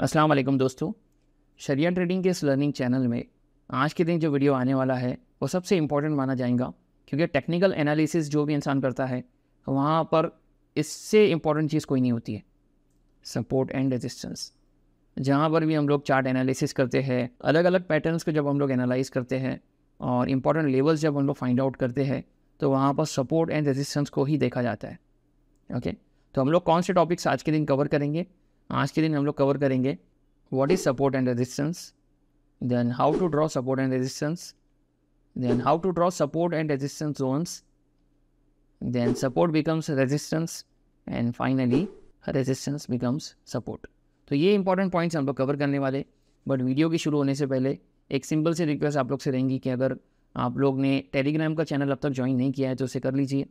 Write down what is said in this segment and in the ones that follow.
अस्सलाम वालेकुम दोस्तों, शरिया ट्रेडिंग के इस लर्निंग चैनल में आज के दिन जो वीडियो आने वाला है वो सबसे इम्पोर्टेंट माना जाएगा, क्योंकि टेक्निकल एनालिसिस जो भी इंसान करता है वहाँ पर इससे इम्पोर्टेंट चीज़ कोई नहीं होती है। सपोर्ट एंड रेजिस्टेंस, जहाँ पर भी हम लोग चार्ट एनालिसिस करते हैं, अलग अलग पैटर्न्स को जब हम लोग एनालाइज करते हैं और इम्पॉर्टेंट लेवल्स जब हम लोग फाइंड आउट करते हैं तो वहाँ पर सपोर्ट एंड रेजिस्टेंस को ही देखा जाता है। ओके, तो हम लोग कौन से टॉपिक्स आज के दिन कवर करेंगे? आज के दिन हम लोग कवर करेंगे what is support and resistance, then how to draw support and resistance, then how to draw support and resistance zones, then support becomes resistance, and finally resistance becomes support। तो ये important points हम लोग cover करने वाले। But video की शुरू होने से पहले एक सिंपल सी रिक्वेस्ट आप लोग से रहेंगी कि अगर आप लोग ने टेलीग्राम का चैनल अब तक ज्वाइन नहीं किया है तो उसे कर लीजिए।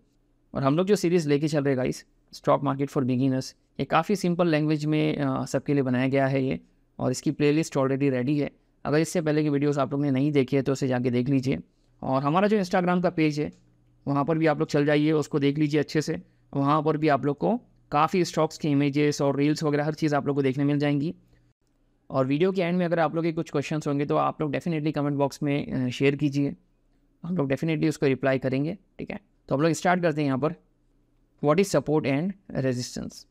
और हम लोग जो सीरीज़ लेके चल रहे guys, stock market for beginners, ये काफ़ी सिंपल लैंग्वेज में सबके लिए बनाया गया है ये, और इसकी प्लेलिस्ट ऑलरेडी रेडी है। अगर इससे पहले की वीडियोस आप लोग ने नहीं देखी है तो उसे जाके देख लीजिए। और हमारा जो इंस्टाग्राम का पेज है वहाँ पर भी आप लोग चल जाइए, उसको देख लीजिए अच्छे से। वहाँ पर भी आप लोग को काफ़ी स्टॉक्स के इमेजेस और रील्स वगैरह हर चीज़ आप लोग को देखने मिल जाएंगी। और वीडियो के एंड में अगर आप लोग के कुछ क्वेश्चंस होंगे तो आप लोग डेफिनेटली कमेंट बॉक्स में शेयर कीजिए, हम लोग डेफिनेटली उसको रिप्लाई करेंगे। ठीक है, तो हम लोग स्टार्ट करते हैं यहाँ पर। What is support and resistance?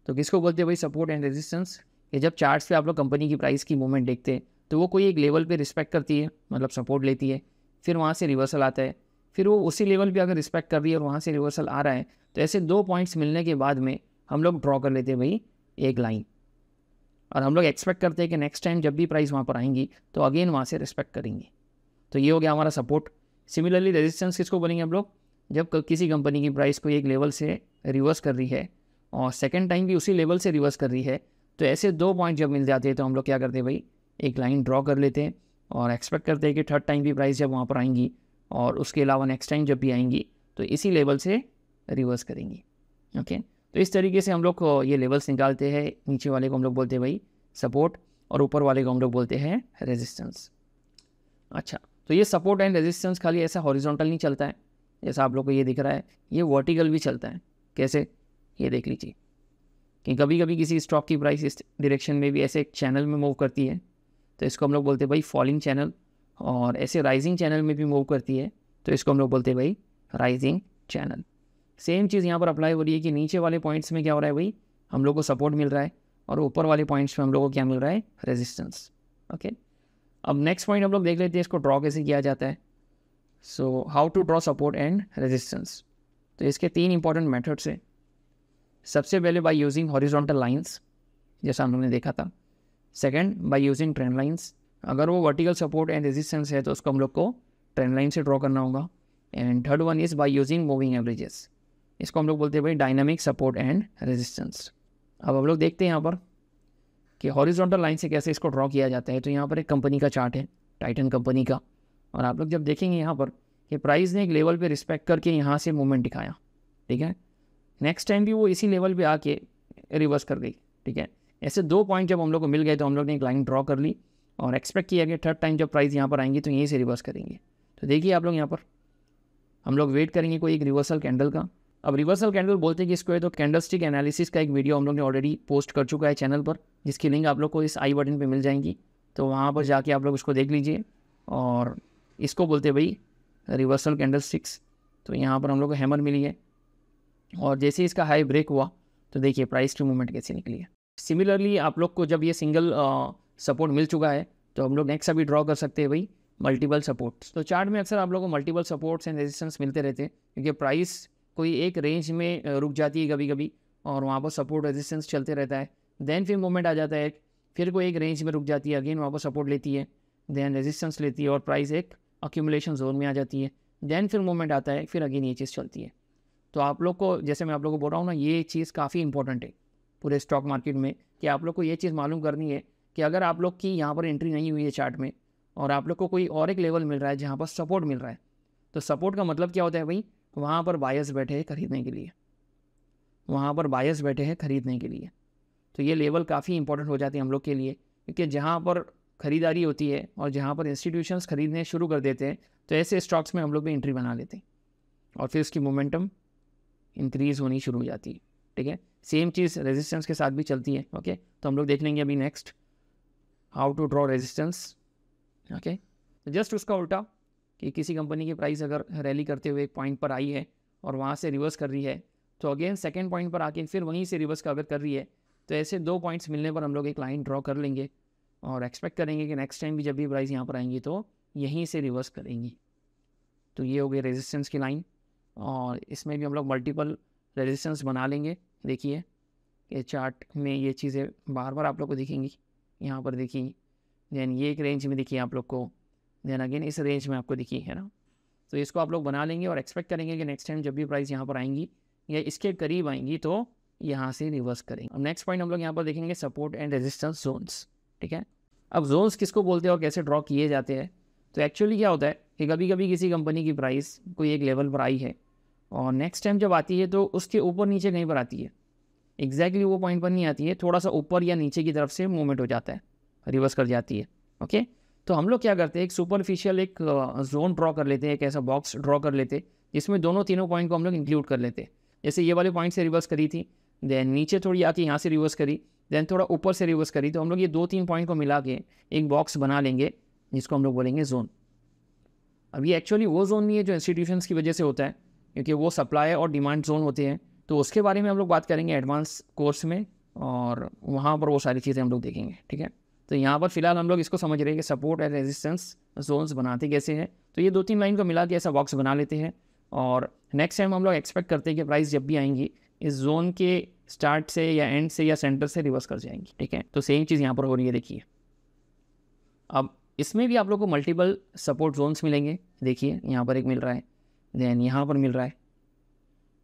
तो किसको बोलते हैं भाई सपोर्ट एंड रेजिस्टेंस? कि जब चार्ट्स पे आप लोग कंपनी की प्राइस की मूवमेंट देखते हैं तो वो कोई एक लेवल पे रिस्पेक्ट करती है, मतलब सपोर्ट लेती है, फिर वहाँ से रिवर्सल आता है, फिर वो उसी लेवल पे अगर रिस्पेक्ट कर रही है और वहाँ से रिवर्सल आ रहा है तो ऐसे दो पॉइंट्स मिलने के बाद में हम लोग ड्रॉ कर लेते हैं भाई एक लाइन, और हम लोग एक्सपेक्ट करते हैं कि नेक्स्ट टाइम जब भी प्राइस वहाँ पर आएंगी तो अगेन वहाँ से रिस्पेक्ट करेंगी। तो ये हो गया हमारा सपोर्ट। सिमिलरली रेजिस्टेंस किसको बोलेंगे हम लोग? जब किसी कंपनी की प्राइस को एक लेवल से रिवर्स कर रही है और सेकेंड टाइम भी उसी लेवल से रिवर्स कर रही है, तो ऐसे दो पॉइंट जब मिल जाते हैं तो हम लोग क्या करते हैं भाई, एक लाइन ड्रॉ कर लेते हैं और एक्सपेक्ट करते हैं कि थर्ड टाइम भी प्राइस जब वहाँ पर आएंगी और उसके अलावा नेक्स्ट टाइम जब भी आएंगी तो इसी लेवल से रिवर्स करेंगी। ओके, तो इस तरीके से हम लोग ये लेवल्स निकालते हैं। नीचे वाले को हम लोग बोलते हैं भाई सपोर्ट और ऊपर वाले को हम लोग बोलते हैं रेजिस्टेंस। अच्छा, तो ये सपोर्ट एंड रेजिस्टेंस खाली ऐसा हॉरिजॉन्टल नहीं चलता है जैसा आप लोग को ये दिख रहा है, ये वर्टिकल भी चलता है। कैसे? ये देख लीजिए कि कभी कभी किसी स्टॉक की प्राइस इस डायरेक्शन में भी ऐसे एक चैनल में मूव करती है तो इसको हम लोग बोलते हैं भाई फॉलिंग चैनल, और ऐसे राइजिंग चैनल में भी मूव करती है तो इसको हम लोग बोलते हैं भाई राइजिंग चैनल। सेम चीज़ यहाँ पर अप्लाई हो रही है कि नीचे वाले पॉइंट्स में क्या हो रहा है भाई, हम लोग को सपोर्ट मिल रहा है और ऊपर वाले पॉइंट्स में हम लोग को क्या मिल रहा है, रेजिस्टेंस। ओके, अब नेक्स्ट पॉइंट हम लोग देख लेते हैं इसको ड्रॉ कैसे किया जाता है। So how to draw support and resistance? तो इसके तीन इंपॉर्टेंट मेथड्स है। सबसे पहले बाय यूजिंग हॉरिजॉन्टल लाइंस, जैसा हम लोगों ने देखा था। Second by using trend lines, अगर वो वर्टिकल सपोर्ट एंड रेजिस्टेंस है तो उसको हम लोग को ट्रेंड लाइन से ड्रॉ करना होगा। And third one is by using moving averages, इसको हम लोग बोलते हैं भाई डायनामिक सपोर्ट एंड रेजिस्टेंस। अब हम लोग देखते हैं यहाँ पर कि हॉरिजॉन्टल लाइन से कैसे इसको ड्रॉ किया जाता है। तो यहाँ पर एक कंपनी का चार्ट है, टाइटन कंपनी का, और आप लोग जब देखेंगे यहाँ पर कि प्राइस ने एक लेवल पे रिस्पेक्ट करके यहाँ से मूवमेंट दिखाया, ठीक है, नेक्स्ट टाइम भी वो इसी लेवल पे आके रिवर्स कर गई। ठीक है, ऐसे दो पॉइंट जब हम लोग को मिल गए तो हम लोग ने एक लाइन ड्रॉ कर ली और एक्सपेक्ट किया कि थर्ड टाइम जब प्राइस यहाँ पर आएंगी तो यहीं से रिवर्स करेंगे। तो देखिए आप लोग यहाँ पर हम लोग वेट करेंगे कोई एक रिवर्सल कैंडल का। अब रिवर्सल कैंडल बोलते हैं कि इसको है, तो कैंडलस्टिक एनालिसिस का एक वीडियो हम लोग ने ऑलरेडी पोस्ट कर चुका है चैनल पर, जिसकी लिंक आप लोग को इस आई बटन पर मिल जाएंगी, तो वहाँ पर जाके आप लोग उसको देख लीजिए। और इसको बोलते हैं भाई रिवर्सल कैंडलस्टिक्स। तो यहाँ पर हम लोग को हैमर मिली है और जैसे ही इसका हाई ब्रेक हुआ तो देखिए प्राइस की मूवमेंट कैसे निकली है। सिमिलरली आप लोग को जब ये सिंगल सपोर्ट मिल चुका है तो हम लोग नेक्स्ट अभी ड्रॉ कर सकते हैं भाई मल्टीपल सपोर्ट्स। तो चार्ट में अक्सर आप लोगों को मल्टीपल सपोर्ट्स एंड रेजिस्टेंस मिलते रहते हैं, क्योंकि प्राइस कोई एक रेंज में रुक जाती है कभी कभी और वहाँ पर सपोर्ट रेजिस्टेंस चलते रहता है। देन फिर मूवमेंट आ जाता है, फिर कोई एक रेंज में रुक जाती है, अगेन वहाँ पर सपोर्ट लेती है, देन रेजिस्टेंस लेती है और प्राइस एक अक्यूमुलेशन जोन में आ जाती है। देन फिर मूवमेंट आता है, फिर अगेन ये चीज़ चलती है। तो आप लोग को, जैसे मैं आप लोग को बोल रहा हूँ ना, ये चीज़ काफ़ी इंपॉर्टेंट है पूरे स्टॉक मार्केट में, कि आप लोग को ये चीज़ मालूम करनी है कि अगर आप लोग की यहाँ पर एंट्री नहीं हुई है चार्ट में और आप लोग को कोई और एक लेवल मिल रहा है जहाँ पर सपोर्ट मिल रहा है, तो सपोर्ट का मतलब क्या होता है भाई, वहाँ पर बायर्स बैठे हैं खरीदने के लिए, वहाँ पर बायर्स बैठे हैं खरीदने के लिए। तो ये लेवल काफ़ी इंपॉर्टेंट हो जाती है हम लोग के लिए, क्योंकि जहाँ पर ख़रीदारी होती है और जहाँ पर इंस्टीट्यूशंस खरीदने शुरू कर देते हैं तो ऐसे स्टॉक्स में हम लोग भी एंट्री बना लेते हैं और फिर उसकी मोमेंटम इंक्रीज़ होनी शुरू हो जाती है। ठीक है, सेम चीज़ रेजिस्टेंस के साथ भी चलती है। ओके, तो हम लोग देख लेंगे अभी next how to draw resistance. Okay, तो जस्ट उसका उल्टा कि किसी कंपनी की प्राइस अगर रैली करते हुए एक पॉइंट पर आई है और वहाँ से रिवर्स कर रही है, तो अगेन सेकेंड पॉइंट पर आके फिर वहीं से रिवर्स का अगर कर रही है, तो ऐसे 2 पॉइंट्स मिलने पर हम लोग एक लाइन ड्रॉ कर लेंगे और एक्सपेक्ट करेंगे कि नेक्स्ट टाइम भी जब भी प्राइस यहाँ पर आएंगी तो यहीं से रिवर्स करेंगी। तो ये हो गई रेजिस्टेंस की लाइन, और इसमें भी हम लोग मल्टीपल रेजिस्टेंस बना लेंगे। देखिए ये चार्ट में ये चीज़ें बार बार आप लोग को दिखेंगी, यहाँ पर देखिए, देन ये एक रेंज में दिखी आप लोग को, देन अगेन इस रेंज में आपको दिखी है ना। तो इसको आप लोग बना लेंगे और एक्सपेक्ट करेंगे कि नेक्स्ट टाइम जब भी प्राइस यहाँ पर आएंगी या इसके करीब आएंगी तो यहाँ से रिवर्स करेंगे। अब नेक्स्ट पॉइंट हम लोग यहाँ पर देखेंगे सपोर्ट एंड रेजिस्टेंस जोन्स। ठीक है, अब जोन्स किसको बोलते हैं और कैसे ड्रॉ किए जाते हैं। तो एक्चुअली क्या होता है कि कभी कभी किसी कंपनी की प्राइस कोई एक लेवल पर आई है और नेक्स्ट टाइम जब आती है तो उसके ऊपर नीचे कहीं पर आती है, एग्जैक्टली वो पॉइंट पर नहीं आती है, थोड़ा सा ऊपर या नीचे की तरफ से मूवमेंट हो जाता है, रिवर्स कर जाती है। ओके, तो हम लोग क्या करते हैं, एक सुपरफिशियल एक जोन ड्रॉ कर लेते हैं, एक ऐसा बॉक्स ड्रॉ कर लेते हैं जिसमें दोनों तीनों पॉइंट को हम लोग इंक्लूड कर लेते हैं। जैसे ये वाले पॉइंट से रिवर्स करी थी, देन नीचे थोड़ी आके यहाँ से रिवर्स करी, देन थोड़ा ऊपर से रिवर्स करी, तो हम लोग ये 2-3 पॉइंट को मिला के एक बॉक्स बना लेंगे जिसको हम लोग बोलेंगे जोन। अब ये एक्चुअली वो जोन नहीं है जो इंस्टीट्यूशंस की वजह से होता है, क्योंकि वो सप्लाई और डिमांड जोन होते हैं, तो उसके बारे में हम लोग बात करेंगे एडवांस कोर्स में, और वहाँ पर वो सारी चीज़ें हम लोग देखेंगे। ठीक है, तो यहाँ पर फिलहाल हम लोग इसको समझ रहे हैं कि सपोर्ट एंड रेजिस्टेंस जोन्स बनाते कैसे हैं। तो ये 2-3 लाइन को मिला के ऐसा बॉक्स बना लेते हैं, और नेक्स्ट टाइम हम लोग एक्सपेक्ट करते हैं कि प्राइस जब भी आएंगी इस जोन के स्टार्ट से या एंड से या सेंटर से रिवर्स कर जाएंगी। ठीक है, तो सेम चीज़ यहाँ पर हो रही है। देखिए अब इसमें भी आप लोग को मल्टीपल सपोर्ट जोन्स मिलेंगे। देखिए यहाँ पर एक मिल रहा है, देन यहाँ पर मिल रहा है,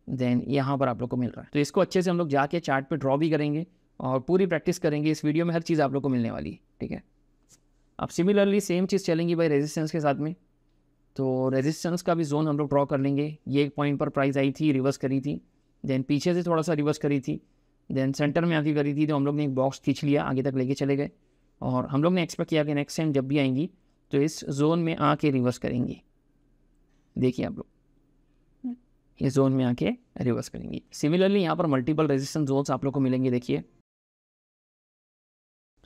देन यहाँ पर आप लोग को मिल रहा है। तो इसको अच्छे से हम लोग जाके चार्ट पे ड्रॉ भी करेंगे और पूरी प्रैक्टिस करेंगे। इस वीडियो में हर चीज़ आप लोग को मिलने वाली है। ठीक है, अब सिमिलरली सेम चीज़ चलेंगी भाई रेजिस्टेंस के साथ में। तो रेजिस्टेंस का भी जोन हम लोग ड्रॉ कर लेंगे। ये एक पॉइंट पर प्राइस आई थी, रिवर्स करी थी, देन पीछे से थोड़ा सा रिवर्स करी थी, देन सेंटर में आके करी थी, तो हम लोग ने एक बॉक्स खींच लिया, आगे तक लेके चले गए, और हम लोग ने एक्सपेक्ट किया कि नेक्स्ट टाइम जब भी आएंगी तो इस जोन में आके रिवर्स करेंगी। देखिए आप लोग इस जोन में आके रिवर्स करेंगी। सिमिलरली यहाँ पर मल्टीपल रेजिस्टेंस जोन्स आप लोग को मिलेंगे। देखिए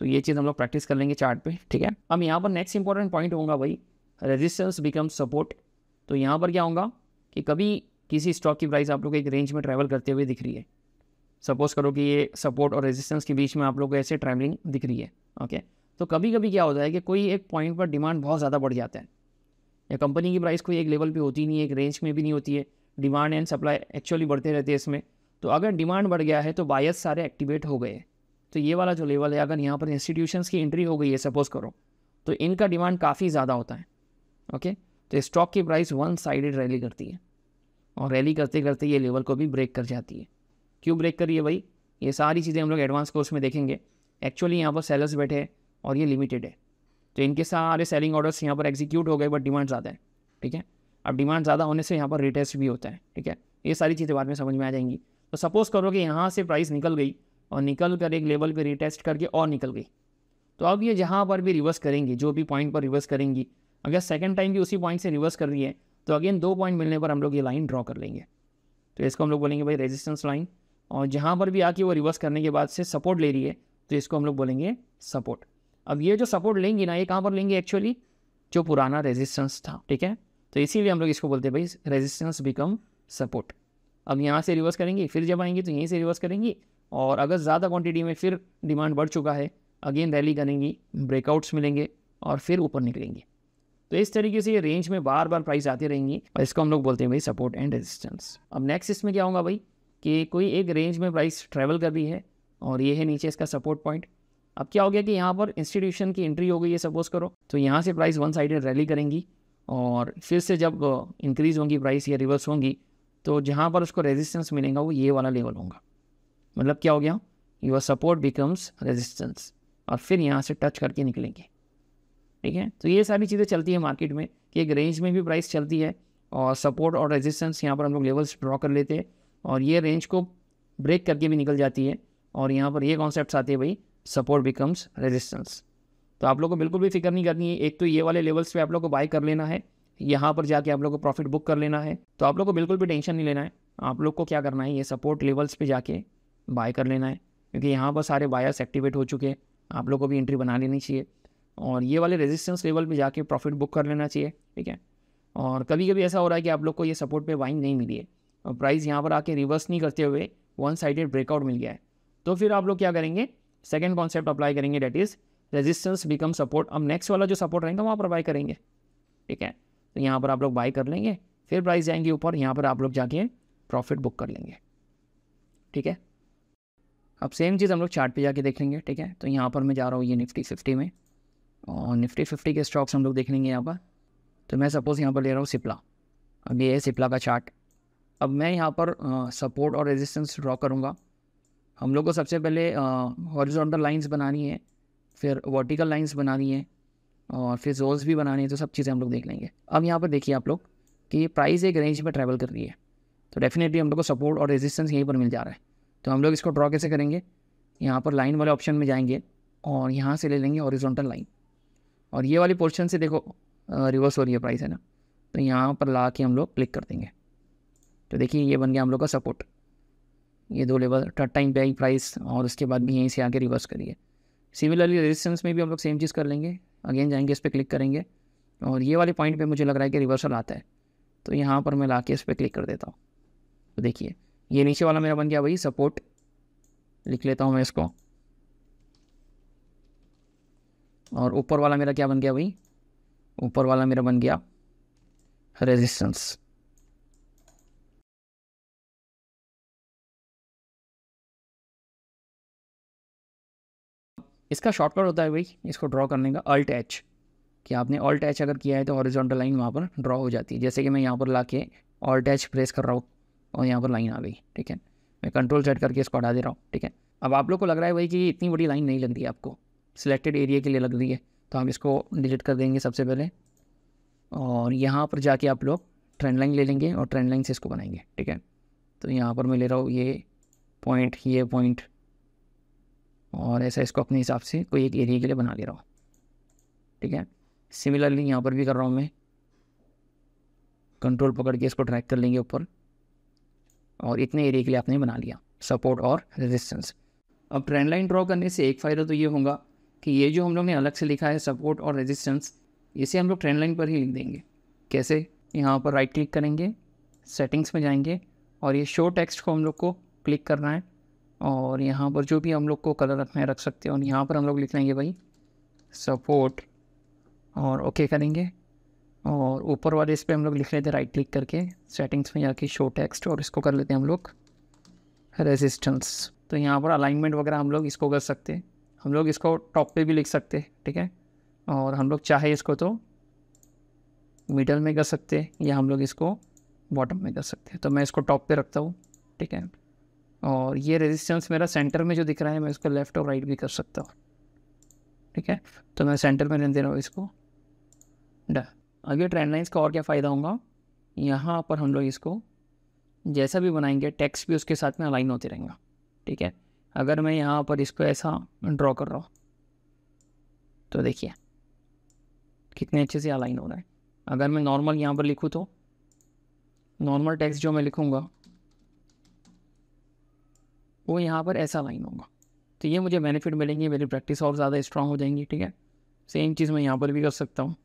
तो ये चीज़ हम लोग प्रैक्टिस कर लेंगे चार्ट पे। ठीक है, अब यहाँ पर नेक्स्ट इंपॉर्टेंट पॉइंट होगा भाई रेजिस्टेंस बिकम सपोर्ट। तो यहाँ पर क्या होगा कि कभी किसी स्टॉक की प्राइस आप लोग एक रेंज में ट्रैवल करते हुए दिख रही है, सपोज करो कि ये सपोर्ट और रेजिस्टेंस के बीच में आप लोग को ऐसे ट्रैवलिंग दिख रही है। ओके, तो कभी कभी क्या होता है कि कोई एक पॉइंट पर डिमांड बहुत ज़्यादा बढ़ जाता है, या कंपनी की प्राइस कोई एक लेवल पे होती नहीं है, एक रेंज में भी नहीं होती है, डिमांड एंड सप्लाई एक्चुअली बढ़ते रहते हैं इसमें। तो अगर डिमांड बढ़ गया है तो बायर्स सारे एक्टिवेट हो गए, तो ये वाला जो लेवल है अगर यहाँ पर इंस्टीट्यूशंस की एंट्री हो गई है सपोज करो, तो इनका डिमांड काफ़ी ज़्यादा होता है। ओके, तो स्टॉक की प्राइस वन साइडेड रैली करती है, और रैली करते करते ये लेवल को भी ब्रेक कर जाती है। क्यों ब्रेक करिए भाई, ये सारी चीज़ें हम लोग एडवांस कोर्स में देखेंगे। एक्चुअली यहाँ पर सेलर्स बैठे हैं और ये लिमिटेड है, तो इनके सारे सेलिंग ऑर्डर्स यहाँ पर एग्जीक्यूट हो गए, बट डिमांड ज़्यादा है। ठीक है, अब डिमांड ज़्यादा होने से यहाँ पर रिटेस्ट भी होता है। ठीक है, ये सारी चीज़ें बाद में समझ में आ जाएंगी। तो सपोज़ करो कि यहाँ से प्राइस निकल गई और निकल कर एक लेवल पे रिटेस्ट करके और निकल गई, तो अब ये जहाँ पर भी रिवर्स करेंगी, जो भी पॉइंट पर रिवर्स करेंगी, अगर सेकंड टाइम भी उसी पॉइंट से रिवर्स कर रही है तो अगेन 2 पॉइंट मिलने पर हम लोग ये लाइन ड्रॉ कर लेंगे। तो इसको हम लोग बोलेंगे भाई रेजिस्टेंस लाइन, और जहाँ पर भी आके वो रिवर्स करने के बाद से सपोर्ट ले रही है तो इसको हम लोग बोलेंगे सपोर्ट। अब ये जो सपोर्ट लेंगी ना, ये कहाँ पर लेंगे, एक्चुअली जो पुराना रेजिस्टेंस था। ठीक है, तो इसीलिए हम लोग इसको बोलते हैं भाई रेजिस्टेंस बिकम सपोर्ट। अब यहाँ से रिवर्स करेंगी, फिर जब आएंगी तो यहीं से रिवर्स करेंगी, और अगर ज़्यादा क्वांटिटी में फिर डिमांड बढ़ चुका है, अगेन रैली करेंगी, ब्रेकआउट्स मिलेंगे और फिर ऊपर निकलेंगे। तो इस तरीके से ये रेंज में बार बार प्राइस आती रहेंगी, और इसको हम लोग बोलते हैं भाई सपोर्ट एंड रेजिस्टेंस। अब नेक्स्ट इसमें क्या होगा भाई कि कोई एक रेंज में प्राइस ट्रैवल कर रही है और ये है नीचे इसका सपोर्ट पॉइंट। अब क्या हो गया कि यहाँ पर इंस्टीट्यूशन की एंट्री हो गई है सपोज करो, तो यहाँ से प्राइस वन साइडेड रैली करेंगी, और फिर से जब इंक्रीज़ होंगी प्राइस या रिवर्स होंगी तो जहाँ पर उसको रेजिस्टेंस मिलेगा वो ये वाला लेवल होगा। मतलब क्या हो गया, योर सपोर्ट बिकम्स रेजिस्टेंस, और फिर यहाँ से टच करके निकलेंगे। ठीक है, तो ये सारी चीज़ें चलती है मार्केट में कि एक रेंज में भी प्राइस चलती है, और सपोर्ट और रेजिस्टेंस यहाँ पर हम लोग लेवल्स ड्रॉ कर लेते हैं, और ये रेंज को ब्रेक करके भी निकल जाती है, और यहाँ पर ये कॉन्सेप्ट्स आते हैं भाई सपोर्ट बिकम्स रेजिस्टेंस। तो आप लोग को बिल्कुल भी फिक्र नहीं करनी है, एक तो ये वाले लेवल्स पे आप लोग को बाय कर लेना है, यहाँ पर जाके आप लोग को प्रॉफिट बुक कर लेना है। तो आप लोग को बिल्कुल भी टेंशन नहीं लेना है, आप लोग को क्या करना है, ये सपोर्ट लेवल्स पे जाके बाय कर लेना है, क्योंकि यहाँ पर सारे बायर्स एक्टिवेट हो चुके हैं, आप लोग को भी एंट्री बना लेनी चाहिए और ये वाले रेजिस्टेंस लेवल पे जाके प्रॉफिट बुक कर लेना चाहिए, ठीक है। और कभी कभी ऐसा हो रहा है कि आप लोग को ये सपोर्ट पे बाइंग नहीं मिली है और प्राइस यहाँ पर आके रिवर्स नहीं करते हुए वन साइडेड ब्रेकआउट मिल गया है, तो फिर आप लोग क्या करेंगे, सेकंड कॉन्सेप्ट अप्लाई करेंगे, that is resistance become support. अब नेक्स्ट वाला जो सपोर्ट रहेगा वहाँ पर बाय करेंगे, ठीक है। तो यहाँ पर आप लोग बाय कर लेंगे, फिर प्राइस जाएंगे ऊपर, यहाँ पर आप लोग जाके प्रॉफिट बुक कर लेंगे, ठीक है। अब सेम चीज़ हम लोग चार्ट पे जाके देख लेंगे, ठीक है। तो यहाँ पर मैं जा रहा हूँ ये निफ्टी 50 में और निफ्टी 50 के स्टॉक्स हम लोग देख लेंगे यहाँ पर। तो मैं सपोज़ यहाँ पर ले रहा हूँ सिप्ला, अब ये है सिप्ला का चार्ट। अब मैं यहाँ पर सपोर्ट और रेजिस्टेंस ड्रॉ करूँगा। हम लोग को सबसे पहले हॉरिजॉन्टल लाइंस बनानी है, फिर वर्टिकल लाइंस बनानी है और फिर जोन्स भी बनानी है, तो सब चीज़ें हम लोग देख लेंगे। अब यहाँ पर देखिए आप लोग कि प्राइस एक रेंज में ट्रैवल कर रही है, तो डेफिनेटली हम लोग को सपोर्ट और रेजिस्टेंस यहीं पर मिल जा रहा है। तो हम लोग इसको ड्रॉ कैसे करेंगे, यहाँ पर लाइन वाले ऑप्शन में जाएंगे और यहाँ से ले लेंगे हॉरिजॉन्टल लाइन, और ये वाली पोर्शन से देखो रिवर्स हो रही है प्राइस, है ना। तो यहाँ पर ला के हम लोग क्लिक कर देंगे, तो देखिए ये बन गया हम लोग का सपोर्ट। ये 2 लेवल थर्ड टाइम पे आई प्राइस और उसके बाद भी यहीं से आके रिवर्स करिए। सिमिलरली रेजिस्टेंस में भी हम लोग सेम चीज़ कर लेंगे, अगेन जाएंगे इस पर क्लिक करेंगे और ये वाले पॉइंट पे मुझे लग रहा है कि रिवर्सल आता है, तो यहाँ पर मैं ला के इस पर क्लिक कर देता हूँ। तो देखिए ये नीचे वाला मेरा बन गया भाई सपोर्ट, लिख लेता हूँ मैं इसको, और ऊपर वाला मेरा क्या बन गया भाई, ऊपर वाला मेरा बन गया रेजिस्टेंस। इसका शॉर्टकट होता है भाई इसको ड्रॉ करने का अल्ट एच, कि आपने ऑल्ट एच अगर किया है तो हॉरिजॉन्टल लाइन वहाँ पर ड्रॉ हो जाती है। जैसे कि मैं यहाँ पर ला के ऑल्ट एच प्रेस कर रहा हूँ और यहाँ पर लाइन आ गई, ठीक है। मैं कंट्रोल सेट करके इसको हटा दे रहा हूँ, ठीक है। अब आप लोग को लग रहा है भाई कि इतनी बड़ी लाइन नहीं लग रही है, आपको सिलेक्टेड एरिया के लिए लग रही है, तो हम इसको डिलीट कर देंगे सबसे पहले और यहाँ पर जाके आप लोग ट्रेंड लाइन ले लेंगे और ट्रेंड लाइन से इसको बनाएंगे, ठीक है। तो यहाँ पर मैं ले रहा हूँ ये पॉइंट और ऐसा इसको अपने हिसाब से कोई एक एरिया के लिए बना ले रहा हूँ, ठीक है। सिमिलरली यहाँ पर भी कर रहा हूँ मैं, कंट्रोल पकड़ के इसको ड्रैग कर लेंगे ऊपर और इतने एरिया के लिए आपने बना लिया सपोर्ट और रेजिस्टेंस। अब ट्रेंड लाइन ड्रॉ करने से एक फ़ायदा तो ये होगा कि ये जो हम लोग ने अलग से लिखा है सपोर्ट और रेजिस्टेंस, इसे हम लोग ट्रेंड लाइन पर ही लिख देंगे। कैसे, यहाँ पर राइट क्लिक करेंगे, सेटिंग्स में जाएंगे और ये शो टेक्स्ट को हम लोग को क्लिक करना है और यहाँ पर जो भी हम लोग को कलर रखना है रख सकते हैं और यहाँ पर हम लोग लिख लेंगे भाई सपोर्ट और ओके करेंगे और ऊपर वाले इस पर हम लोग लिख लेते हैं राइट क्लिक करके सेटिंग्स में जाके शो टेक्स्ट और इसको कर लेते हैं हम लोग रेजिस्टेंस। तो यहाँ पर अलाइनमेंट वगैरह हम लोग इसको कर सकते हैं, हम लोग इसको टॉप पे भी लिख सकते हैं, ठीक है। और हम लोग चाहे इसको तो मिडल में कर सकते हैं या हम लोग इसको बॉटम में कर सकते हैं। तो मैं इसको टॉप पे रखता हूँ, ठीक है। और ये रेजिस्टेंस मेरा सेंटर में जो दिख रहा है मैं इसको लेफ़्ट और राइट भी कर सकता हूँ, ठीक है। तो मैं सेंटर में रहने दे रहा हूँ इसको, डन। अब ये ट्रेंड लाइन्स का और क्या फ़ायदा होगा, यहाँ पर हम लोग इसको जैसा भी बनाएंगे टेक्स्ट भी उसके साथ में अलाइन होते रहेंगे, ठीक है। अगर मैं यहाँ पर इसको ऐसा ड्रॉ कर रहा हूँ तो देखिए कितने अच्छे से अलाइन हो रहा है। अगर मैं नॉर्मल यहाँ पर लिखूँ तो नॉर्मल टेक्स्ट जो मैं लिखूँगा वो यहाँ पर ऐसा अलाइन होगा, तो ये मुझे बेनिफिट मिलेंगे, मेरी प्रैक्टिस और ज़्यादा स्ट्रांग हो जाएंगी, ठीक है। सेम चीज़ मैं यहाँ पर भी कर सकता हूँ।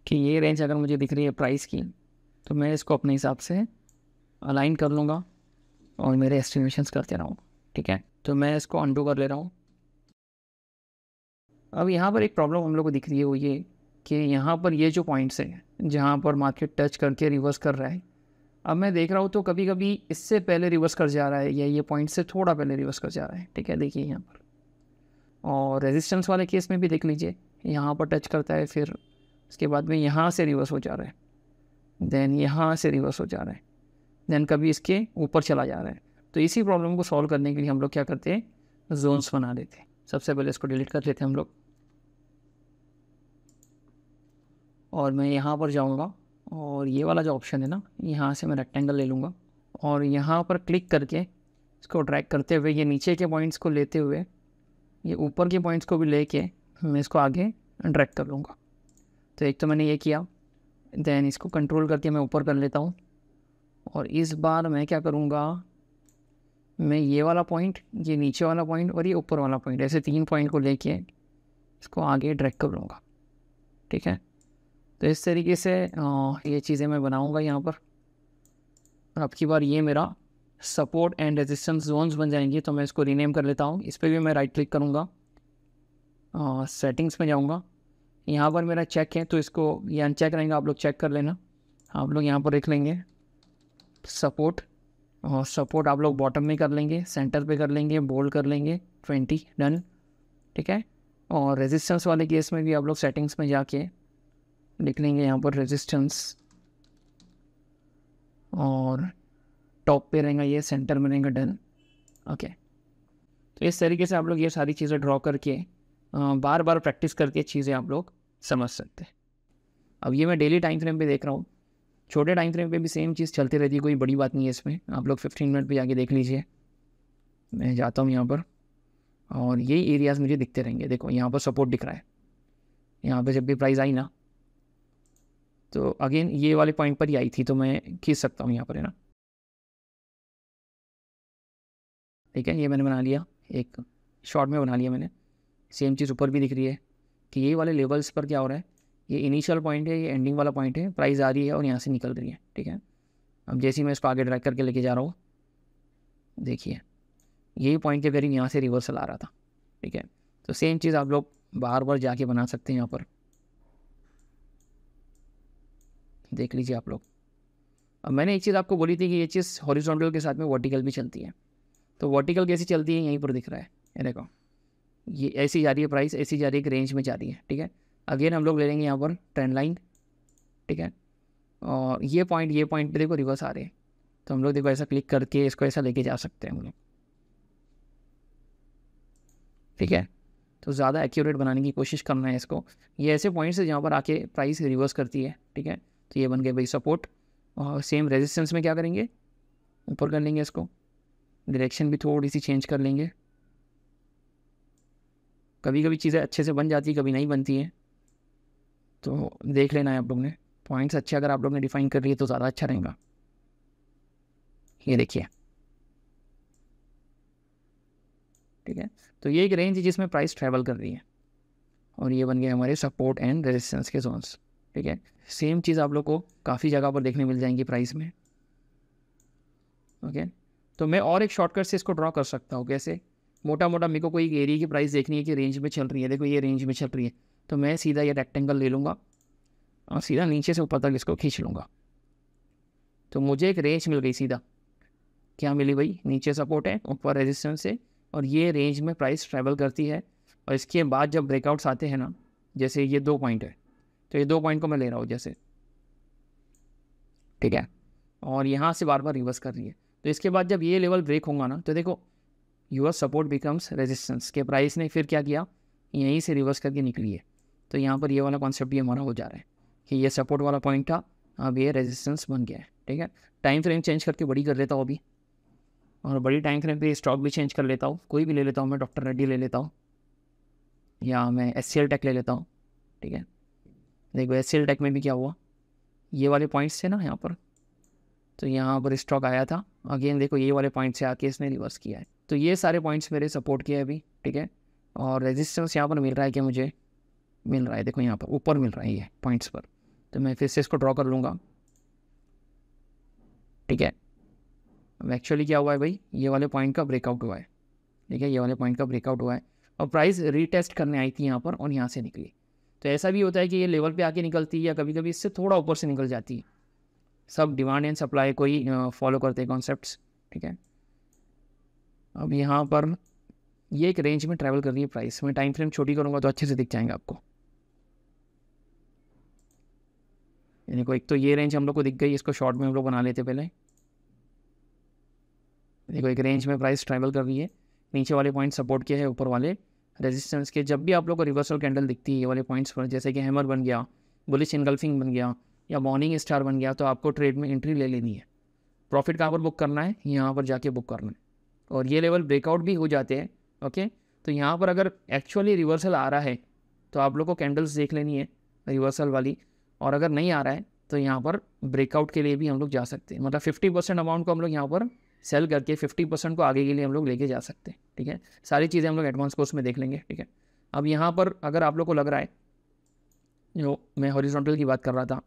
कि ये रेंज अगर मुझे दिख रही है प्राइस की तो मैं इसको अपने हिसाब से अलाइन कर लूँगा और मेरे एस्टिमेशंस करते रहूँ, ठीक है। तो मैं इसको अंडू कर ले रहा हूँ। अब यहाँ पर एक प्रॉब्लम हम लोग को दिख रही है, वो ये कि यहाँ पर ये जो पॉइंट्स है जहाँ पर मार्केट टच करके रिवर्स कर रहा है, अब मैं देख रहा हूँ तो कभी कभी इससे पहले रिवर्स कर जा रहा है या ये पॉइंट से थोड़ा पहले रिवर्स कर जा रहा है, ठीक है। देखिए यहाँ पर, और रेजिस्टेंस वाले केस में भी देख लीजिए, यहाँ पर टच करता है, फिर उसके बाद में यहाँ से रिवर्स हो जा रहा है, देन यहाँ से रिवर्स हो जा रहा है, देन कभी इसके ऊपर चला जा रहा है। तो इसी प्रॉब्लम को सॉल्व करने के लिए हम लोग क्या करते हैं, जोन्स बना देते हैं। सबसे पहले इसको डिलीट कर लेते हैं हम लोग और मैं यहाँ पर जाऊँगा और ये वाला जो ऑप्शन है ना, यहाँ से मैं रेक्टेंगल ले लूँगा और यहाँ पर क्लिक करके इसको ड्रैग करते हुए ये नीचे के पॉइंट्स को लेते हुए ये ऊपर के पॉइंट्स को भी लेके मैं इसको आगे ड्रैग कर लूँगा। तो एक तो मैंने ये किया, देन इसको कंट्रोल करके मैं ऊपर कर लेता हूँ और इस बार मैं क्या करूँगा, मैं ये वाला पॉइंट, ये नीचे वाला पॉइंट और ये ऊपर वाला पॉइंट, ऐसे 3 पॉइंट को लेके इसको आगे ड्रैग कर लूँगा। ठीक है, तो इस तरीके से ये चीज़ें मैं बनाऊँगा यहाँ पर। और अब की बार ये मेरा सपोर्ट एंड रेजिस्टेंस जोन्स बन जाएंगे। तो मैं इसको रीनेम कर लेता हूँ। इस पर भी मैं राइट क्लिक करूँगा, सेटिंग्स में जाऊँगा, यहाँ पर मेरा चेक है तो इसको ये अनचेक रहेगा, आप लोग चेक कर लेना। आप लोग यहाँ पर देख लेंगे सपोर्ट, और सपोर्ट आप लोग बॉटम में कर लेंगे, सेंटर पे कर लेंगे, बोल्ड कर लेंगे 20, डन। ठीक है, और रेजिस्टेंस वाले केस में भी आप लोग सेटिंग्स में जाके लिख लेंगे यहाँ पर रेजिस्टेंस, और टॉप पे रहेगा ये, सेंटर में रहेगा डन। ओके, तो इस तरीके से आप लोग ये सारी चीज़ें ड्रॉ करके बार बार प्रैक्टिस करके चीज़ें आप लोग समझ सकते हैं। अब ये मैं डेली टाइम फ्रेम पे देख रहा हूँ, छोटे टाइम फ्रेम पे भी सेम चीज़ चलती रहती है, कोई बड़ी बात नहीं है इसमें। आप लोग 15 मिनट पे जाके देख लीजिए। मैं जाता हूँ यहाँ पर और यही एरियाज़ मुझे दिखते रहेंगे। देखो यहाँ पर सपोर्ट दिख रहा है, यहाँ पर जब भी प्राइस आई ना तो अगेन ये वाले पॉइंट पर ही आई थी, तो मैं खींच सकता हूँ यहाँ पर, है ना। ठीक है, ये मैंने बना लिया, एक शॉर्ट में बना लिया मैंने। सेम चीज़ ऊपर भी दिख रही है कि ये वाले लेवल्स पर क्या हो रहा है, ये इनिशियल पॉइंट है, ये एंडिंग वाला पॉइंट है, प्राइस आ रही है और यहाँ से निकल रही है। ठीक है, अब जैसे ही मैं इसको आगे ड्रैग करके लेके जा रहा हूँ, देखिए यही पॉइंट के करीब यहाँ से रिवर्सल आ रहा था। ठीक है, तो सेम चीज़ आप लोग बार बार जाके बना सकते हैं। यहाँ पर देख लीजिए आप लोग। अब मैंने एक चीज़ आपको बोली थी कि ये चीज़ हॉरिजॉन्टल के साथ में वर्टिकल भी चलती है। तो वर्टिकल कैसी चलती है, यहीं पर दिख रहा है, ये देखो, ये ऐसी जा रही है प्राइस, ऐसी जा रही है, एक रेंज में जा रही है। ठीक है, अगेन हम लोग ले लेंगे यहाँ पर ट्रेंड लाइन। ठीक है, और ये पॉइंट पे देखो रिवर्स आ रहे हैं, तो हम लोग देखो ऐसा क्लिक करके इसको ऐसा लेके जा सकते हैं हम लोग। ठीक है, तो ज़्यादा एक्यूरेट बनाने की कोशिश करना है इसको। ये ऐसे पॉइंट्स है जहाँ पर आके प्राइस रिवर्स करती है। ठीक है, तो ये बन गए भाई सपोर्ट, और सेम रेजिस्टेंस में क्या करेंगे, ऊपर कर लेंगे इसको, डायरेक्शन भी थोड़ी सी चेंज कर लेंगे। कभी कभी चीज़ें अच्छे से बन जाती है, कभी नहीं बनती हैं, तो देख लेना है आप लोग ने। पॉइंट्स अच्छे अगर आप लोग ने डिफाइन कर लिए तो ज़्यादा अच्छा रहेगा। ये देखिए, ठीक है, तो ये एक रेंज है जिसमें प्राइस ट्रैवल कर रही है, और ये बन गए हमारे सपोर्ट एंड रेजिस्टेंस के जोन्स। ठीक है, सेम चीज़ आप लोग को काफ़ी जगह पर देखने मिल जाएंगी प्राइस में। ओके, तो मैं और एक शॉर्टकट से इसको ड्रॉ कर सकता हूँ। कैसे, मोटा मोटा मेरे को कोई एक एरिया की प्राइस देखनी है कि रेंज में चल रही है, देखो ये रेंज में चल रही है, तो मैं सीधा ये रेक्टेंगल ले लूँगा और सीधा नीचे से ऊपर तक इसको खींच लूँगा, तो मुझे एक रेंज मिल गई सीधा। क्या मिली भाई, नीचे सपोर्ट है, ऊपर रेजिस्टेंस है, और ये रेंज में प्राइस ट्रैवल करती है। और इसके बाद जब ब्रेकआउट्स आते हैं ना, जैसे ये 2 पॉइंट है, तो ये 2 पॉइंट को मैं ले रहा हूँ जैसे, ठीक है, और यहाँ से बार बार रिवर्स कर रही है। तो इसके बाद जब ये लेवल ब्रेक होगा ना, तो देखो यूर सपोर्ट बिकम्स रेजिस्टेंस, के प्राइस ने फिर क्या किया, यहीं से रिवर्स करके निकली है। तो यहाँ पर ये वाला कॉन्सेप्ट भी हमारा हो जा रहा है कि ये सपोर्ट वाला पॉइंट था, अब ये रेजिस्टेंस बन गया है। ठीक है, टाइम फ्रेम चेंज करके बड़ी कर लेता हूँ अभी, और बड़ी टाइम फ्रेम पे स्टॉक भी चेंज कर लेता हूँ। कोई भी ले लेता हूँ, मैं डॉक्टर रेड्डी ले लेता हूँ, या मैं SCL टेक ले लेता हूँ। ठीक है, देखो SCL टेक में भी क्या हुआ, ये वाले पॉइंट्स थे ना यहाँ पर, तो यहाँ पर स्टॉक आया था, अगेन देखो ये वाले पॉइंट से आके इसने रिवर्स किया है। तो ये सारे पॉइंट्स मेरे सपोर्ट किए अभी। ठीक है, और रेजिस्टेंस यहाँ पर मिल रहा है, क्या मुझे मिल रहा है, देखो यहाँ पर ऊपर मिल रहा है ये पॉइंट्स पर, तो मैं फिर से इसको ड्रॉ कर लूँगा। ठीक है, अब एक्चुअली क्या हुआ है भाई, ये वाले पॉइंट का ब्रेकआउट हुआ है। ठीक है, ये वाले पॉइंट का ब्रेकआउट हुआ है, और प्राइस रीटेस्ट करने आई थी यहाँ पर और यहाँ से निकली। तो ऐसा भी होता है कि ये लेवल पे आके निकलती है, या कभी कभी इससे थोड़ा ऊपर से निकल जाती है। सब डिमांड एंड सप्लाई को ही फॉलो करते हैं कॉन्सेप्ट्स। ठीक है, अब यहाँ पर ये एक रेंज में ट्रैवल कर रही है प्राइस। मैं टाइम फ्रेम छोटी करूँगा तो अच्छे से दिख जाएंगे आपको। यानी को एक तो ये रेंज हम लोग को दिख गई, इसको शॉर्ट में हम लोग बना लेते पहले। देखो एक रेंज में प्राइस ट्रैवल कर रही है, नीचे वाले पॉइंट सपोर्ट के है, ऊपर वाले रेजिस्टेंस के। जब भी आप लोग को रिवर्सल कैंडल दिखती है ये वाले पॉइंट्स पर, जैसे कि हैमर बन गया, बुलिश इनगल्फिंग बन गया, या मॉर्निंग स्टार बन गया, तो आपको ट्रेड में एंट्री ले लेनी है। प्रॉफिट कहाँ पर बुक करना है, यहाँ पर जाके बुक करना है। और ये लेवल ब्रेकआउट भी हो जाते हैं। ओके, तो यहाँ पर अगर एक्चुअली रिवर्सल आ रहा है तो आप लोग को कैंडल्स देख लेनी है रिवर्सल वाली, और अगर नहीं आ रहा है तो यहाँ पर ब्रेकआउट के लिए भी हम लोग जा सकते हैं, मतलब 50% अमाउंट को हम लोग यहाँ पर सेल करके 50% को आगे के लिए हम लोग लेके जा सकते हैं। ठीक है, सारी चीज़ें हम लोग एडवांस कोर्स में देख लेंगे। ठीक है, अब यहाँ पर अगर आप लोग को लग रहा है जो मैं हॉरिजॉन्टल की बात कर रहा था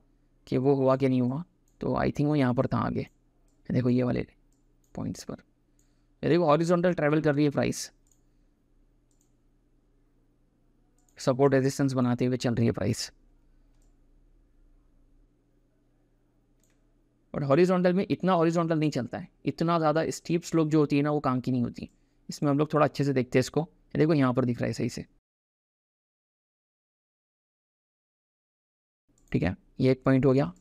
कि वो हुआ कि नहीं हुआ, तो आई थिंक वो यहाँ पर था आगे, देखो ये वाले पॉइंट्स पर, ये देखो हॉरिजॉन्टल ट्रैवल कर रही है प्राइस, सपोर्ट रेजिस्टेंस बनाते हुए चल रही है प्राइस। और हॉरिजॉन्टल में इतना हॉरिजॉन्टल नहीं चलता है, इतना ज़्यादा स्टीप स्लोप जो होती है ना वो काम की नहीं होती। इसमें हम लोग थोड़ा अच्छे से देखते हैं इसको, देखो यहाँ पर दिख रहा है सही से। ठीक है, ये एक पॉइंट हो गया,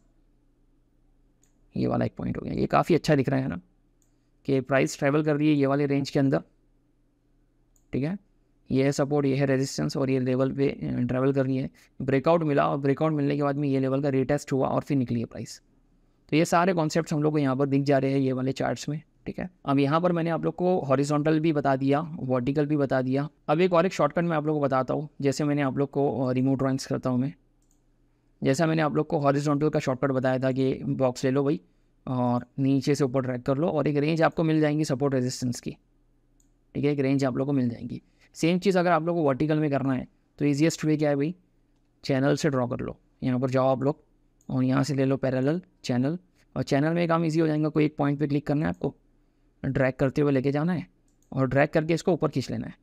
ये वाला एक पॉइंट हो गया, ये काफ़ी अच्छा दिख रहा है ना कि प्राइस ट्रैवल कर रही है ये वाले रेंज के अंदर। ठीक है, ये है सपोर्ट, ये है रेजिस्टेंस, और ये लेवल पे ट्रैवल कर रही है। ब्रेकआउट मिला और ब्रेकआउट मिलने के बाद में ये लेवल का रीटेस्ट हुआ और फिर निकली है प्राइस। तो ये सारे कॉन्सेप्ट्स हम लोग को यहाँ पर दिख जा रहे हैं ये वाले चार्ट्स में। ठीक है, अब यहाँ पर मैंने आप लोग को हॉरिजॉन्टल भी बता दिया, वर्टिकल भी बता दिया। अब एक और एक शॉर्टकट मैं आप लोग को बताता हूँ, जैसे मैंने आप लोग को रिमोट ड्राइंग्स करता हूँ मैं, जैसा मैंने आप लोग को हॉरिजॉन्टल का शॉर्टकट बताया था कि बॉक्स ले लो भाई और नीचे से ऊपर ट्रैक कर लो और एक रेंज आपको मिल जाएंगी सपोर्ट रेजिस्टेंस की। ठीक है, एक रेंज आप लोग को मिल जाएंगी। सेम चीज़ अगर आप लोग को वर्टिकल में करना है तो ईजीएस्ट वे क्या है भाई, चैनल से ड्रॉ कर लो। यहाँ पर जाओ आप लोग और यहाँ से ले लो पैरेलल चैनल, और चैनल में काम इजी हो जाएगा। कोई एक पॉइंट पे क्लिक करना है आपको, ड्रैग करते हुए लेके जाना है और ड्रैग करके इसको ऊपर खींच लेना है।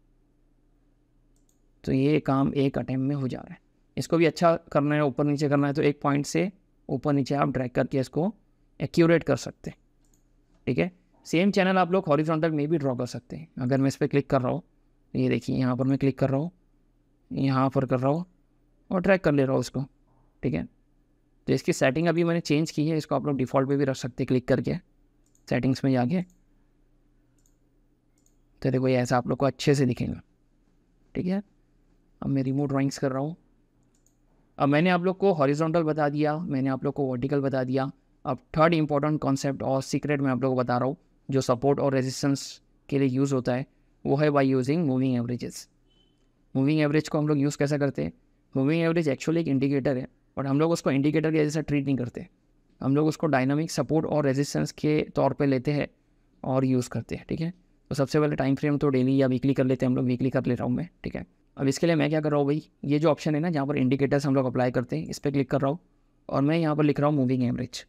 तो ये काम एक अटेम्प्ट में हो जा रहा है। इसको भी अच्छा करना है, ऊपर नीचे करना है तो एक पॉइंट से ऊपर नीचे आप ड्रैग करके इसको एक्यूरेट कर सकते हैं। ठीक है, सेम चैनल आप लोग हॉरिजॉन्टल में भी ड्रॉ कर सकते हैं। अगर मैं इस पर क्लिक कर रहा हूँ, ये देखिए यहाँ पर मैं क्लिक कर रहा हूँ, यहाँ पर कर रहा हूँ और ड्रैग कर ले रहा हूँ उसको। ठीक है, तो इसकी सेटिंग अभी मैंने चेंज की है, इसको आप लोग डिफ़ॉल्ट पे भी रख सकते हैं क्लिक करके सेटिंग्स में जाके। तो देखो ये ऐसा आप लोग को अच्छे से दिखेगा। ठीक है, अब मैं रिमोट ड्राइंग्स कर रहा हूँ। अब मैंने आप लोग को हॉरिजॉन्टल बता दिया, मैंने आप लोग को वर्टिकल बता दिया। अब थर्ड इंपॉर्टेंट कॉन्सेप्ट और सीक्रेट मैं आप लोग को बता रहा हूँ, जो सपोर्ट और रेजिस्टेंस के लिए यूज़ होता है, वो है by using moving averages. Moving average को हम लोग यूज़ कैसे करते हैं, मूविंग एवरेज एक्चुअली एक इंडिकेटर है, बट हम लोग उसको इंडिकेटर के जैसा ट्रीट नहीं करते। हम लोग उसको डायनामिक सपोर्ट और रेजिस्टेंस के तौर पे लेते हैं और यूज़ करते हैं। ठीक है, तो सबसे पहले टाइम फ्रेम तो डेली या वीकली कर लेते हैं हम लोग, वीकली कर ले रहा हूँ मैं। ठीक है, अब इसके लिए मैं क्या कर रहा हूँ भाई, ये जो ऑप्शन है ना जहाँ पर इंडिकेटर्स हम लोग अप्लाई करते हैं, इस पर क्लिक कर रहा हूँ और मैं यहाँ पर लिख रहा हूँ मूविंग एवरेज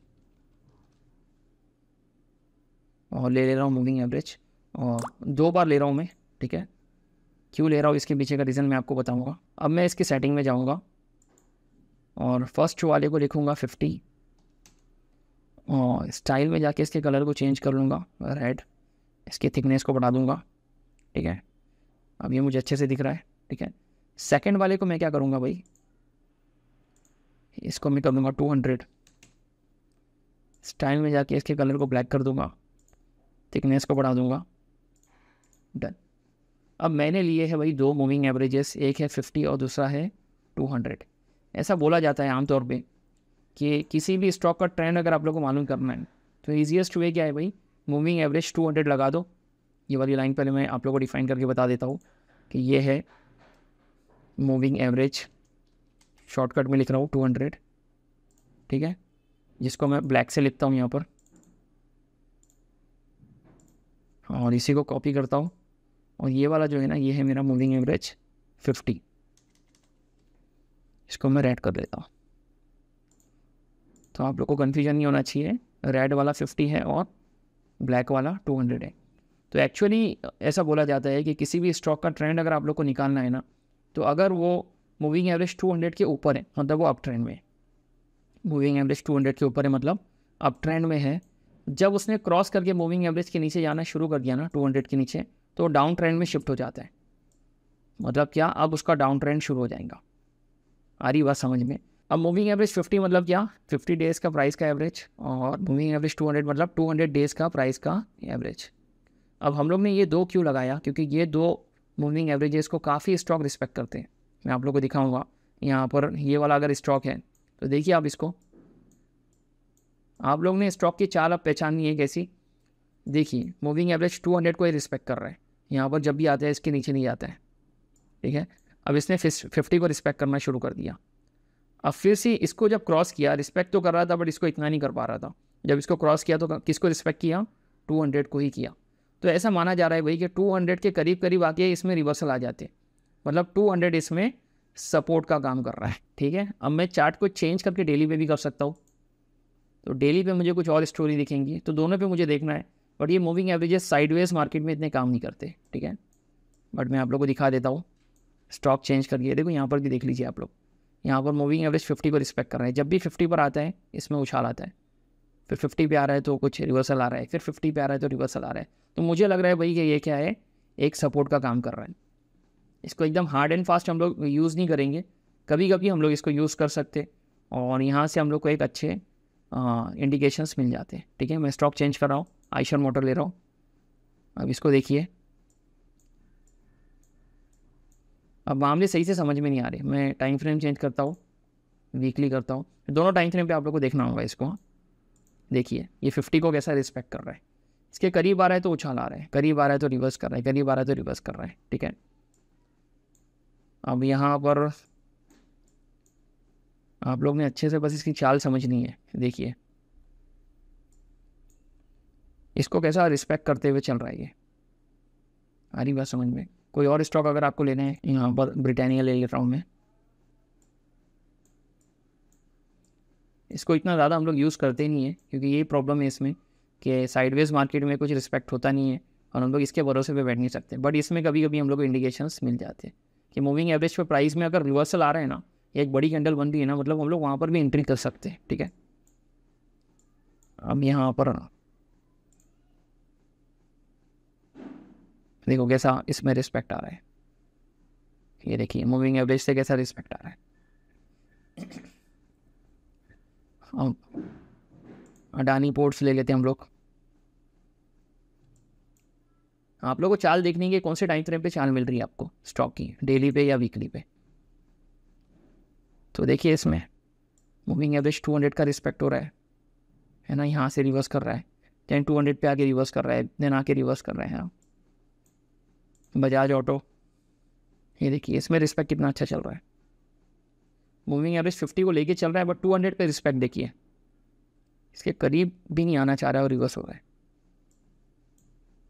और ले रहा हूँ मूविंग एवरेज, और 2 बार ले रहा हूँ मैं। ठीक है, क्यों ले रहा हूँ इसके पीछे का रीज़न मैं आपको बताऊँगा। अब मैं इसकी सेटिंग में जाऊँगा और फर्स्ट वाले को लिखूँगा 50 और स्टाइल में जाके इसके कलर को चेंज कर लूँगा रेड, इसकी थिकनेस को बढ़ा दूँगा। ठीक है, अब ये मुझे अच्छे से दिख रहा है। ठीक है, सेकंड वाले को मैं क्या करूँगा भाई, इसको मैं कर दूँगा 200, स्टाइल में जाके इसके कलर को ब्लैक कर दूँगा, थिकनेस को बढ़ा दूँगा, डन। अब मैंने लिए है भाई 2 मूविंग एवरेजेस, एक है 50 और दूसरा है 200। ऐसा बोला जाता है आमतौर पे कि किसी भी स्टॉक का ट्रेंड अगर आप लोग को मालूम करना है तो ईजीएस्ट वे क्या है भाई, मूविंग एवरेज 200 लगा दो। ये वाली लाइन पहले मैं आप लोगों को डिफाइन करके बता देता हूँ कि ये है मूविंग एवरेज, शॉर्टकट में लिख रहा हूँ 200। ठीक है, जिसको मैं ब्लैक से लिखता हूँ यहाँ पर और इसी को कॉपी करता हूँ, और ये वाला जो है ना ये है मेरा मूविंग एवरेज 50, इसको मैं रेड कर देता हूँ। तो आप लोग को कन्फ्यूजन नहीं होना चाहिए, रेड वाला 50 है और ब्लैक वाला 200 है। तो एक्चुअली ऐसा बोला जाता है कि किसी भी स्टॉक का ट्रेंड अगर आप लोग को निकालना है ना, तो अगर वो मूविंग एवरेज 200 के ऊपर है मतलब वो अप ट्रेंड में है। मूविंग एवरेज 200 के ऊपर है मतलब अप ट्रेंड में है। जब उसने क्रॉस करके मूविंग एवरेज के नीचे जाना शुरू कर दिया ना 200 के नीचे, तो डाउन ट्रेंड में शिफ्ट हो जाता है। मतलब क्या, अब उसका डाउन ट्रेंड शुरू हो जाएगा। आ रही बात समझ में। अब मूविंग एवरेज 50 मतलब क्या, 50 डेज़ का प्राइस का एवरेज, और मूविंग एवरेज 200 मतलब 200 डेज़ का प्राइस का एवरेज। अब हम लोग ने ये 2 क्यों लगाया, क्योंकि ये 2 मूविंग एवरेजेस को काफ़ी स्टॉक रिस्पेक्ट करते हैं। मैं आप लोग को दिखाऊंगा यहाँ पर, ये वाला अगर स्टॉक है तो देखिए आप इसको, आप लोग ने स्टॉक की चाल अब पहचाननी है कैसी। देखिए मूविंग एवरेज 200 को ही रिस्पेक्ट कर रहा है, यहाँ पर जब भी आता है इसके नीचे नहीं आता है। ठीक है, अब इसने 50 को रिस्पेक्ट करना शुरू कर दिया। अब फिर से इसको जब क्रॉस किया, रिस्पेक्ट तो कर रहा था बट इसको इतना नहीं कर पा रहा था। जब इसको क्रॉस किया तो किसको रिस्पेक्ट किया, 200 को ही किया। तो ऐसा माना जा रहा है भाई कि 200 के करीब करीब आके इसमें रिवर्सल आ जाते, मतलब 200 इसमें सपोर्ट का काम कर रहा है। ठीक है, अब मैं चार्ट को चेंज करके डेली पे भी कर सकता हूँ, तो डेली पे मुझे कुछ और स्टोरी दिखेंगी, तो दोनों पे मुझे देखना है। बट ये मूविंग एवरेजेस साइडवेज मार्केट में इतने काम नहीं करते। ठीक है, बट मैं आप लोग को दिखा देता हूँ स्टॉक चेंज करके। देखो यहाँ पर भी देख लीजिए आप लोग, यहाँ पर मूविंग एवरेज 50 को रिस्पेक्ट कर रहा है। जब भी 50 पर आता है इसमें उछाल आता है, फिर 50 पे आ रहा है तो कुछ रिवर्सल आ रहा है, फिर 50 पे आ रहा है तो रिवर्सल आ रहा है। तो मुझे लग रहा है भाई कि ये क्या है, एक सपोर्ट का काम कर रहा है। इसको एकदम हार्ड एंड फास्ट हम लोग यूज़ नहीं करेंगे, कभी कभी हम लोग इसको यूज़ कर सकते, और यहाँ से हम लोग को एक अच्छे इंडिकेशंस मिल जाते हैं। ठीक है, मैं स्टॉक चेंज कर रहा हूँ, आइशर मोटर ले रहा हूँ। अब इसको देखिए, अब मामले सही से समझ में नहीं आ रहे। मैं टाइम फ्रेम चेंज करता हूँ, वीकली करता हूँ, दोनों टाइम फ्रेम पे आप लोग को देखना होगा इसको। देखिए ये 50 को कैसा रिस्पेक्ट कर रहा है, इसके करीब आ रहा है तो उछाल आ रहा है, करीब आ रहा है तो रिवर्स कर रहा है, करीब आ रहा है तो रिवर्स कर रहा है। ठीक है, अब यहाँ पर आप लोग ने अच्छे से बस इसकी चाल समझनी है। देखिए इसको कैसा रिस्पेक्ट करते हुए चल रहा है, ये आ रही बात समझ में। कोई और स्टॉक अगर आपको लेना है, यहाँ पर ब्रिटानिया ले रहा हूँ मैं। इसको इतना ज़्यादा हम लोग यूज़ करते नहीं है, क्योंकि यही प्रॉब्लम है इसमें कि साइडवेज मार्केट में कुछ रिस्पेक्ट होता नहीं है और हम लोग इसके भरोसे पे बैठ नहीं सकते। बट इसमें कभी कभी हम लोग को इंडिकेशंस मिल जाते हैं कि मूविंग एवरेज पे प्राइस में अगर रिवर्सल आ रहा है ना, एक बड़ी कैंडल बन रही है ना, मतलब हम लोग वहाँ पर भी एंट्री कर सकते हैं। ठीक है, अब यहाँ पर देखो कैसा इसमें रिस्पेक्ट आ रहा है, ये देखिए मूविंग एवरेज से कैसा रिस्पेक्ट आ रहा है। अब अडानी पोर्ट्स ले लेते हैं हम लोग। आप लोगों को चाल देखनी है, कौन से टाइम फ्रेम पे चाल मिल रही है आपको स्टॉक की, डेली पे या वीकली पे। तो देखिए इसमें मूविंग एवरेज 200 का रिस्पेक्ट हो रहा है ना, यहाँ से रिवर्स कर रहा है, देन 200 पे आके रिवर्स कर रहा है, देन आके रिवर्स कर रहे हैं। बजाज ऑटो, ये देखिए इसमें रिस्पेक्ट कितना अच्छा चल रहा है। मूविंग एवरेज 50 को लेके चल रहा है, बट 200 पे रिस्पेक्ट देखिए, इसके करीब भी नहीं आना चाह रहा है और रिवर्स हो रहा है।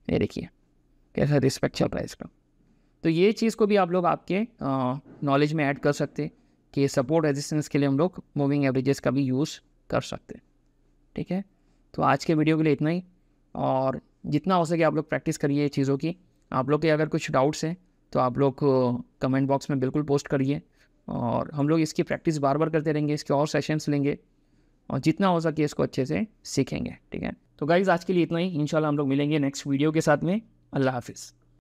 ये देखिए कैसा रिस्पेक्ट चल रहा है इसका। तो ये चीज़ को भी आप लोग आपके नॉलेज में ऐड कर सकते कि सपोर्ट रेजिस्टेंस के लिए हम लोग मूविंग एवरेजेस का भी यूज़ कर सकते। ठीक है, तो आज के वीडियो के लिए इतना ही, और जितना हो सके आप लोग प्रैक्टिस करिए चीज़ों की। आप लोग के अगर कुछ डाउट्स हैं तो आप लोग कमेंट बॉक्स में बिल्कुल पोस्ट करिए, और हम लोग इसकी प्रैक्टिस बार बार करते रहेंगे, इसके और सेशंस लेंगे और जितना हो सके इसको अच्छे से सीखेंगे। ठीक है, तो गाइज़ आज के लिए इतना ही, इंशाल्लाह हम लोग मिलेंगे नेक्स्ट वीडियो के साथ में। अल्लाह हाफिज़।